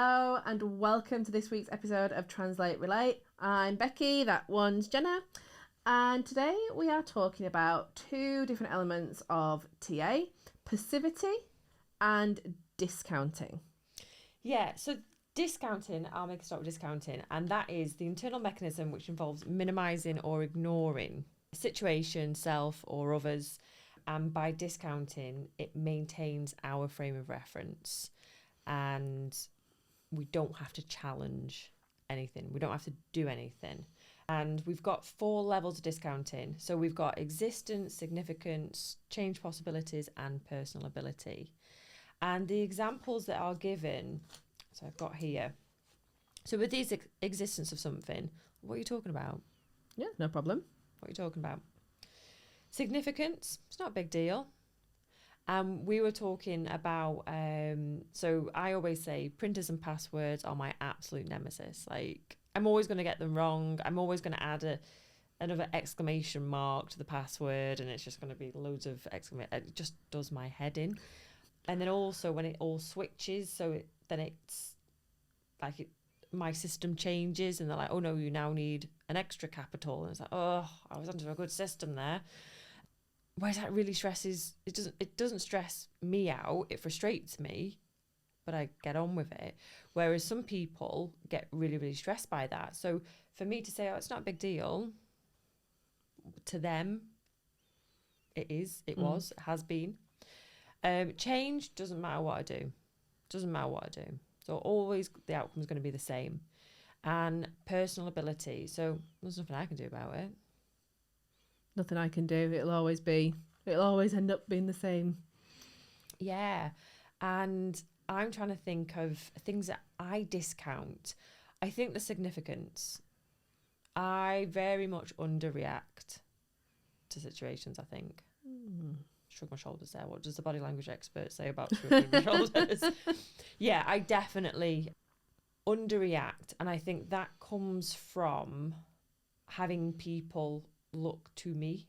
Hello and welcome to this week's episode of Translate Relate. I'm Becky, that one's Jenna, and today we are talking about two different elements of TA, passivity and discounting. Yeah, so discounting, I'll make a start with discounting, and that is the internal mechanism which involves minimising or ignoring a situation, self or others, and by discounting it maintains our frame of reference and we don't have to challenge anything, we don't have to do anything. And we've got 4 levels of discounting. So we've got existence, significance, change possibilities and personal ability. And the examples that are given, so I've got here. So with these existence of something, what are you talking about? Yeah, no problem. What are you talking about? Significance, it's not a big deal. We were talking about, so I always say printers and passwords are my absolute nemesis. Like, I'm always going to get them wrong. I'm always going to add another exclamation mark to the password, and it's just going to be loads of exclamation. It just does my head in. And then also when it all switches, so then it's like my system changes, and they're like, oh no, you now need an extra capital. And it's like, oh, I was under a good system there. Whereas that really stresses, it doesn't stress me out, it frustrates me, but I get on with it. Whereas some people get really, really stressed by that. So for me to say, oh, it's not a big deal, to them, it is, it was, it has been. Change doesn't matter what I do. Doesn't matter what I do. So always the outcome is going to be the same. And personal ability. So there's nothing I can do about it. Nothing I can do. It'll always end up being the same. Yeah. And I'm trying to think of things that I discount. I think the significance. I very much underreact to situations, I think. Shrug my shoulders there. What does the body language expert say about shrugging my shoulders? Yeah, I definitely underreact. And I think that comes from having people look to me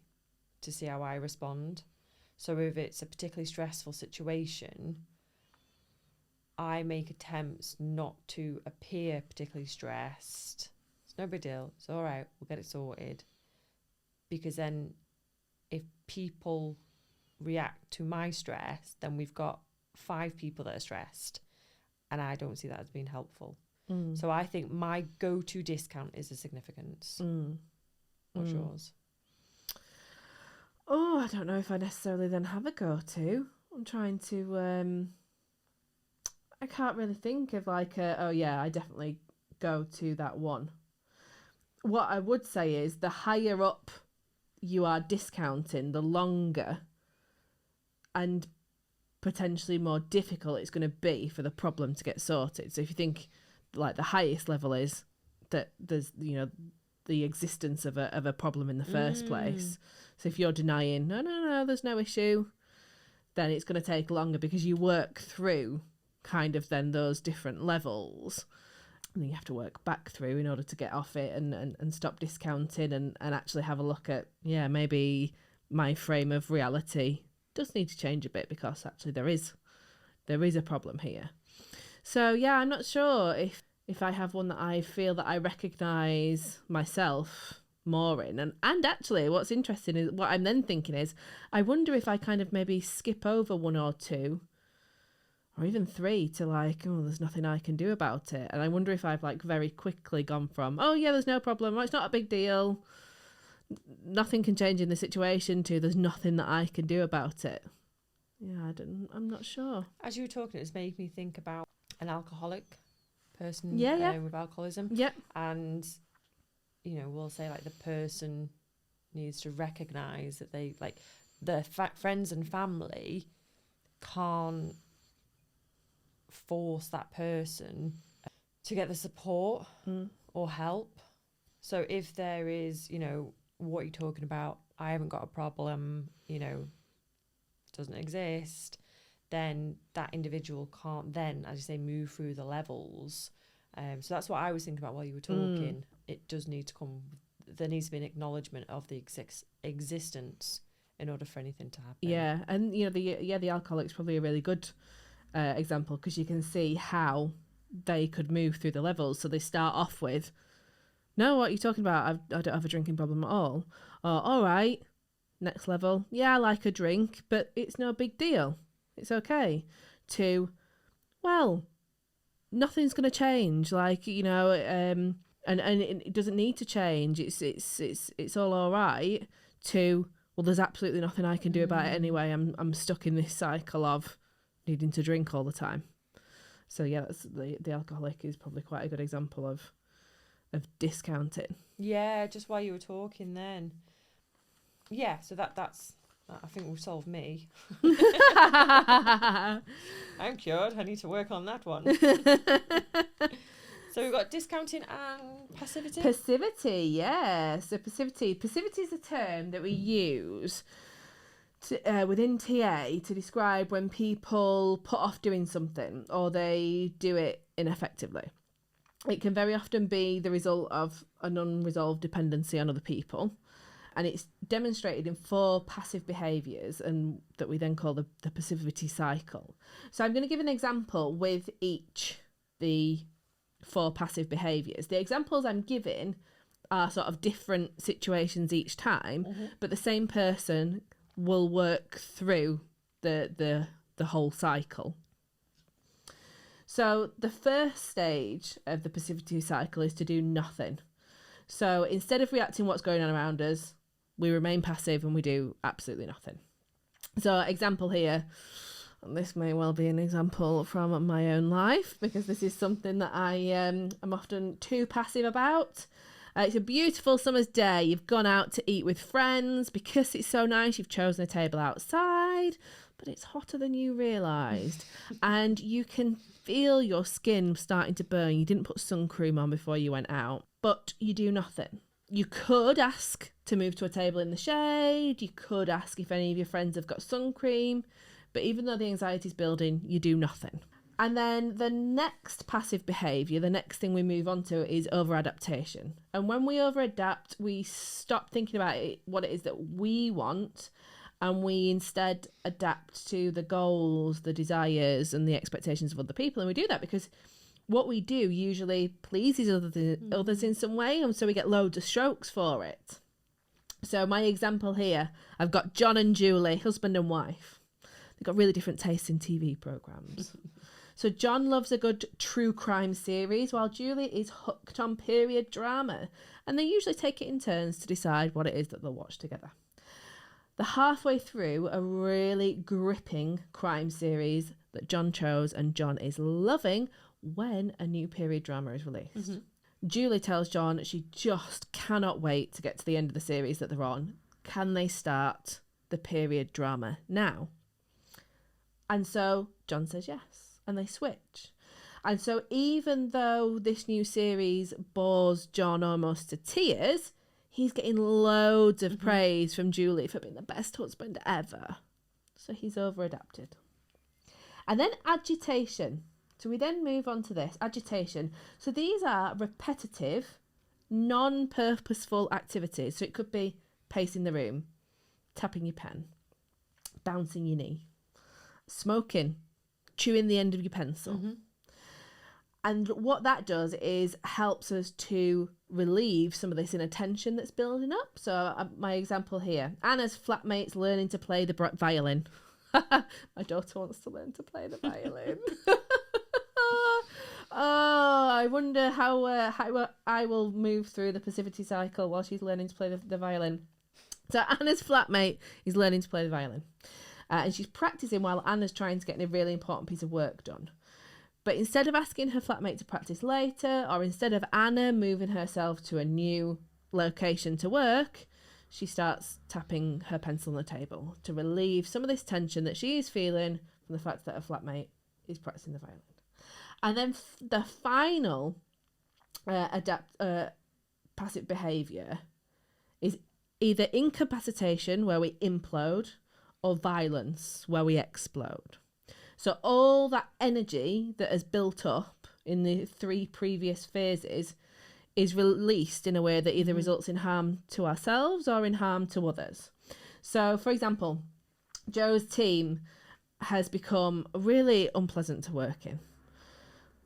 to see how I respond. So if it's a particularly stressful situation, I make attempts not to appear particularly stressed. It's no big deal. It's all right. We'll get it sorted. Because then if people react to my stress, then we've got 5 people that are stressed, and I don't see that as being helpful. So I think my go-to discount is the significance. What's yours? Oh, I don't know if I necessarily then have a go-to. I'm trying to I can't really think of like oh yeah, I definitely go to that one. What I would say is the higher up you are discounting, the longer and potentially more difficult it's going to be for the problem to get sorted. So if you think like the highest level is that there's, the existence of a problem in the first place. So if you're denying, no, there's no issue, then it's going to take longer because you work through kind of then those different levels. And then you have to work back through in order to get off it and stop discounting and actually have a look at, maybe my frame of reality does need to change a bit because actually there is a problem here. So I'm not sure if I have one that I feel that I recognise myself more in. And actually what's interesting is what I'm then thinking is I wonder if I kind of maybe skip over 1 or 2 or even 3 to like, oh, there's nothing I can do about it. And I wonder if I've like very quickly gone from, oh yeah, there's no problem, it's not a big deal, nothing can change in the situation, to there's nothing that I can do about it. I'm not sure. As you were talking, it's made me think about an alcoholic person with alcoholism. Yeah. And, we'll say like the person needs to recognise that they, like, the friends and family can't force that person to get the support or help. So if there is, what you're talking about, I haven't got a problem, doesn't exist, then that individual can't then, as you say, move through the levels. So that's what I was thinking about while you were talking. It does need to come, there needs to be an acknowledgement of the existence in order for anything to happen. Yeah, and the alcoholic's probably a really good example because you can see how they could move through the levels. So they start off with, no, what are you talking about? I don't have a drinking problem at all. Or, all right, next level. Yeah, I like a drink, but it's no big deal. It's okay. To, well, nothing's going to change. Like, you know, and it doesn't need to change. It's all right. To, well, there's absolutely nothing I can do about it anyway. I'm stuck in this cycle of needing to drink all the time. So yeah, that's the alcoholic is probably quite a good example of discounting. Yeah, just while you were talking then. Yeah, so that's I think we've solved me. I'm cured. I need to work on that one. So we've got discounting and passivity. Passivity, yeah. So passivity is a term that we use within TA to describe when people put off doing something or they do it ineffectively. It can very often be the result of an unresolved dependency on other people. And it's demonstrated in 4 passive behaviours, and that we then call the passivity cycle. So I'm going to give an example with each the 4 passive behaviours. The examples I'm giving are sort of different situations each time, but the same person will work through the whole cycle. So the first stage of the passivity cycle is to do nothing. So instead of reacting what's going on around us, we remain passive and we do absolutely nothing. So example here, and this may well be an example from my own life because this is something that I am often too passive about. It's a beautiful summer's day. You've gone out to eat with friends. Because it's so nice, you've chosen a table outside, but it's hotter than you realised. And you can feel your skin starting to burn. You didn't put sun cream on before you went out, but you do nothing. You could ask to move to a table in the shade. You could ask if any of your friends have got sun cream. But even though the anxiety is building, you do nothing. And then the next passive behaviour, the next thing we move on to is overadaptation. And when we overadapt, we stop thinking about what it is that we want, and we instead adapt to the goals, the desires and the expectations of other people. And we do that because what we do usually pleases others in some way, and so we get loads of strokes for it. So my example here, I've got John and Julie, husband and wife. They've got really different tastes in TV programmes. So John loves a good true crime series, while Julie is hooked on period drama, and they usually take it in turns to decide what it is that they'll watch together. They're halfway through a really gripping crime series that John chose, and John is loving when a new period drama is released. Julie tells John she just cannot wait to get to the end of the series that they're on. Can they start the period drama now? And so John says yes, and they switch. And so even though this new series bores John almost to tears, he's getting loads of praise from Julie for being the best husband ever. So he's overadapted. And then agitation. So we then move on to this, agitation. So these are repetitive, non-purposeful activities. So it could be pacing the room, tapping your pen, bouncing your knee, smoking, chewing the end of your pencil. And what that does is helps us to relieve some of this inattention that's building up. So my example here, Anna's flatmate's learning to play the violin. My daughter wants to learn to play the violin. Oh, I wonder how I will move through the passivity cycle while she's learning to play the violin. So Anna's flatmate is learning to play the violin. And she's practicing while Anna's trying to get a really important piece of work done. But instead of asking her flatmate to practice later, or instead of Anna moving herself to a new location to work, she starts tapping her pencil on the table to relieve some of this tension that she is feeling from the fact that her flatmate is practicing the violin. And then the final passive behaviour is either incapacitation, where we implode, or violence, where we explode. So all that energy that has built up in the 3 previous phases is released in a way that either results in harm to ourselves or in harm to others. So, for example, Joe's team has become really unpleasant to work in.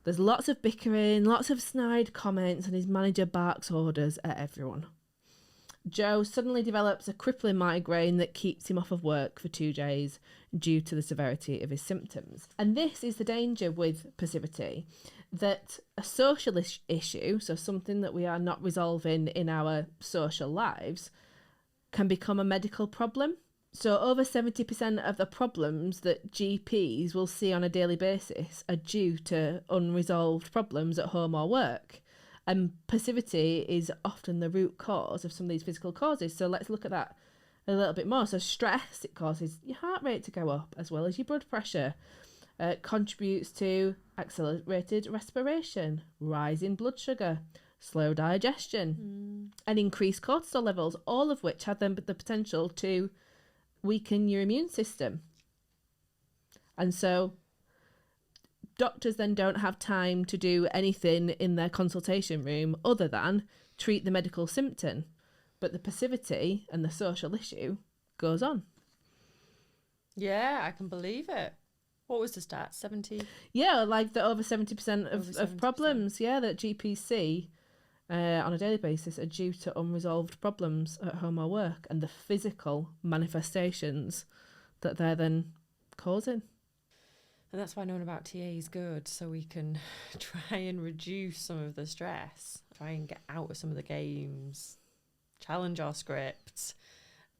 There's lots of bickering, lots of snide comments, and his manager barks orders at everyone. Joe suddenly develops a crippling migraine that keeps him off of work for 2 days due to the severity of his symptoms. And this is the danger with passivity, that a social issue, so something that we are not resolving in our social lives, can become a medical problem. So over 70% of the problems that GPs will see on a daily basis are due to unresolved problems at home or work. And passivity is often the root cause of some of these physical causes. So let's look at that a little bit more. So stress, it causes your heart rate to go up as well as your blood pressure. Contributes to accelerated respiration, rising blood sugar, slow digestion, and increased cortisol levels, all of which have the potential to weaken your immune system. And so doctors then don't have time to do anything in their consultation room other than treat the medical symptom. But the passivity and the social issue goes on. Yeah, I can believe it. What was the stat? 70? Yeah, like the over 70% Over 70%. of problems, that GPs see on a daily basis are due to unresolved problems at home or work and the physical manifestations that they're then causing. And that's why knowing about TA is good, so we can try and reduce some of the stress, try and get out of some of the games, challenge our scripts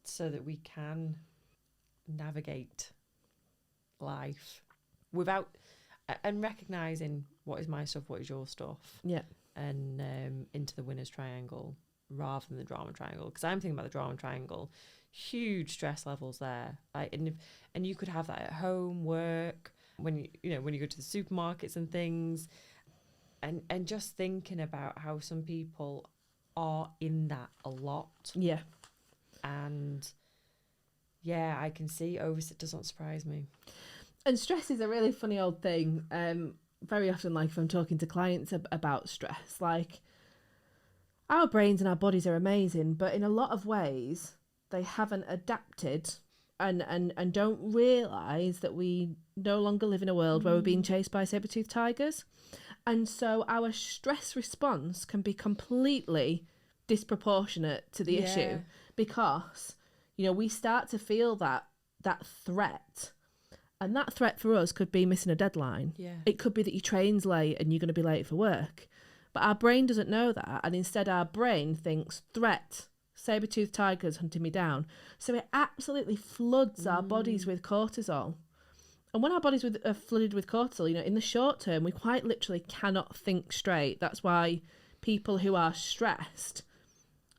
so that we can navigate life without and recognizing what is my stuff, what is your stuff, and into the winner's triangle rather than the drama triangle, because I'm thinking about the drama triangle, huge stress levels there, like, and you could have that at home, work, when you go to the supermarkets and things, and just thinking about how some people are in that a lot, and I can see it doesn't surprise me. And stress is a really funny old thing. Very often, like if I'm talking to clients about stress, like our brains and our bodies are amazing, but in a lot of ways they haven't adapted and don't realise that we no longer live in a world where we're being chased by saber-toothed tigers. And so our stress response can be completely disproportionate to the issue, because, we start to feel that threat. And that threat for us could be missing a deadline. Yeah. It could be that your train's late and you're going to be late for work. But our brain doesn't know that. And instead our brain thinks, threat, saber-toothed tigers hunting me down. So it absolutely floods our bodies with cortisol. And when our bodies are flooded with cortisol, in the short term, we quite literally cannot think straight. That's why people who are stressed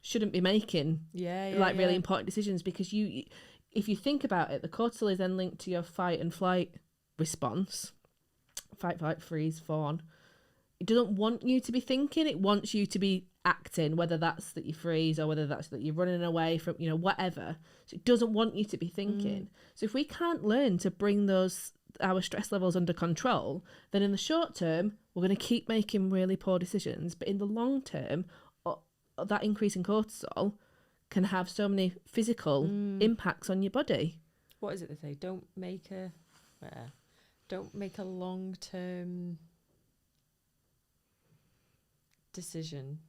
shouldn't be making really important decisions, because if you think about it, the cortisol is then linked to your fight and flight response. Fight, flight, freeze, fawn. It doesn't want you to be thinking. It wants you to be acting, whether that's that you freeze or whether that's that you're running away from, whatever. So it doesn't want you to be thinking. So if we can't learn to bring our stress levels under control, then in the short term, we're going to keep making really poor decisions. But in the long term, that increase in cortisol can have so many physical impacts on your body. What is it they say? Don't make a long-term decision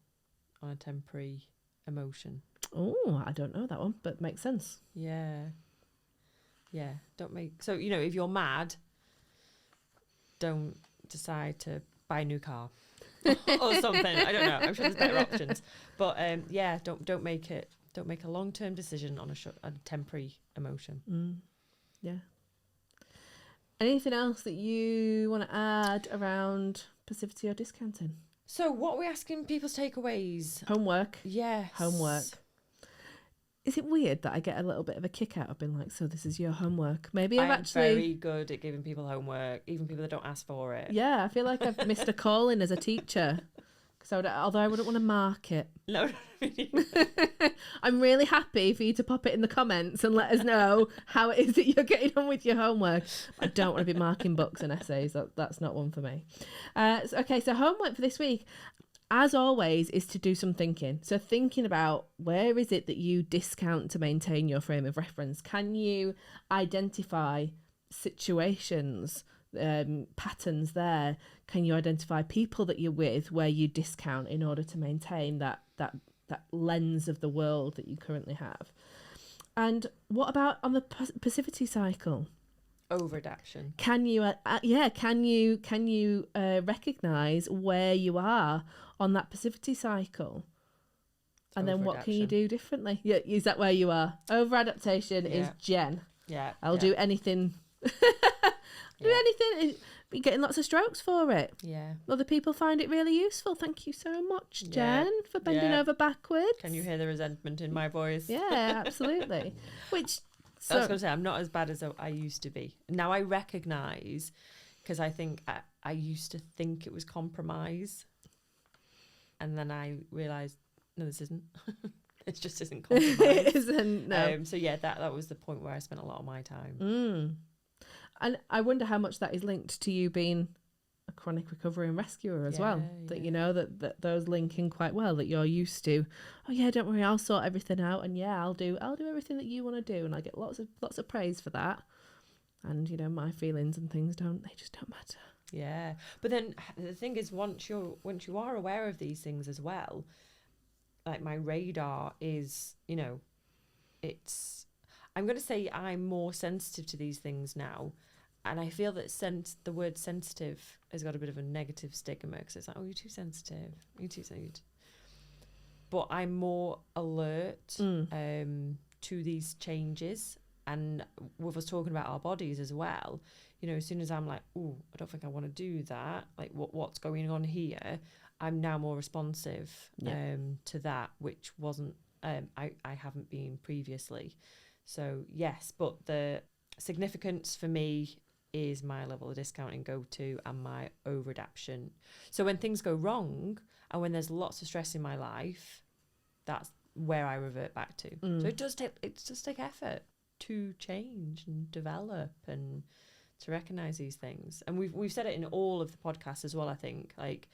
on a temporary emotion. Oh, I don't know that one, but makes sense. Yeah. Don't make. So if you're mad, don't decide to buy a new car or something. I don't know. I'm sure there's better options, but don't make it. Don't make a long-term decision on a temporary emotion. Yeah. Anything else that you want to add around passivity or discounting? So what are we asking people's takeaways? Homework. Yes. Homework. Is it weird that I get a little bit of a kick out of being like, so this is your homework? Maybe I'm very good at giving people homework, even people that don't ask for it. Yeah, I feel like I've missed a calling as a teacher. Although I wouldn't want to mark it. No. I'm really happy for you to pop it in the comments and let us know how it is that you're getting on with your homework. I don't want to be marking books and essays. That's not one for me. So homework for this week, as always, is to do some thinking. So thinking about where is it that you discount to maintain your frame of reference? Can you identify situations patterns there? Can you identify people that you're with where you discount in order to maintain that lens of the world that you currently have? And what about on the passivity cycle? Overadaptation. Can you recognize where you are on that passivity cycle? And then what can you do differently? Yeah, is that where you are? Overadaptation is Jen. Yeah. I'll do anything. Do anything. You're getting lots of strokes for it. Yeah. Other people find it really useful. Thank you so much, Jen, for bending over backwards. Can you hear the resentment in my voice? Yeah, absolutely. Which I was going to say, I'm not as bad as I used to be. Now I recognise, because I think I used to think it was compromise. And then I realised, no, this isn't. It just isn't compromise. It isn't, no. So yeah, that was the point where I spent a lot of my time. And I wonder how much that is linked to you being a chronic recovery and rescuer as well. That you know that those link in quite well. That you're used to. Oh yeah, don't worry, I'll sort everything out, and yeah, I'll do everything that you want to do, and I get lots of praise for that. And you know, my feelings and things just don't matter. Yeah, but then the thing is, once you are aware of these things as well, like my radar is, you know, I'm going to say I'm more sensitive to these things now. And I feel that the word sensitive has got a bit of a negative stigma because it's like, oh, you're too sensitive. You're too sensitive. But I'm more alert to these changes. And with us talking about our bodies as well, you know, as soon as I'm like, oh, I don't think I want to do that. Like, what's going on here? I'm now more responsive to that, which wasn't, I haven't been previously. So, yes, but the significance for me is my level of discounting go-to and my overadaptation. So when things go wrong and when there's lots of stress in my life, that's where I revert back to. So it does take effort to change and develop and to recognise these things. And we've said it in all of the podcasts as well, I think. Like,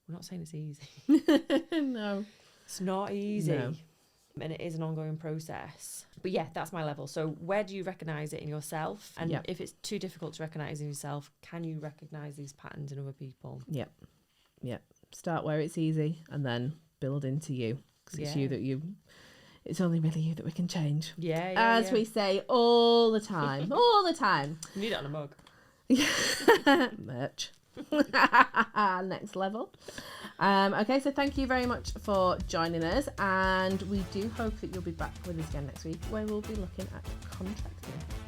we're not saying it's easy. No. It's not easy. No. And it is an ongoing process. But yeah, that's my level. So where do you recognise it in yourself? And if it's too difficult to recognise in yourself, can you recognise these patterns in other people? Yep. Start where it's easy and then build into you. Because it's only really you that we can change. As we say all the time. All the time. You need it on a mug. Merch. Next level. Okay, so thank you very much for joining us, and we do hope that you'll be back with us again next week where we'll be looking at contracting.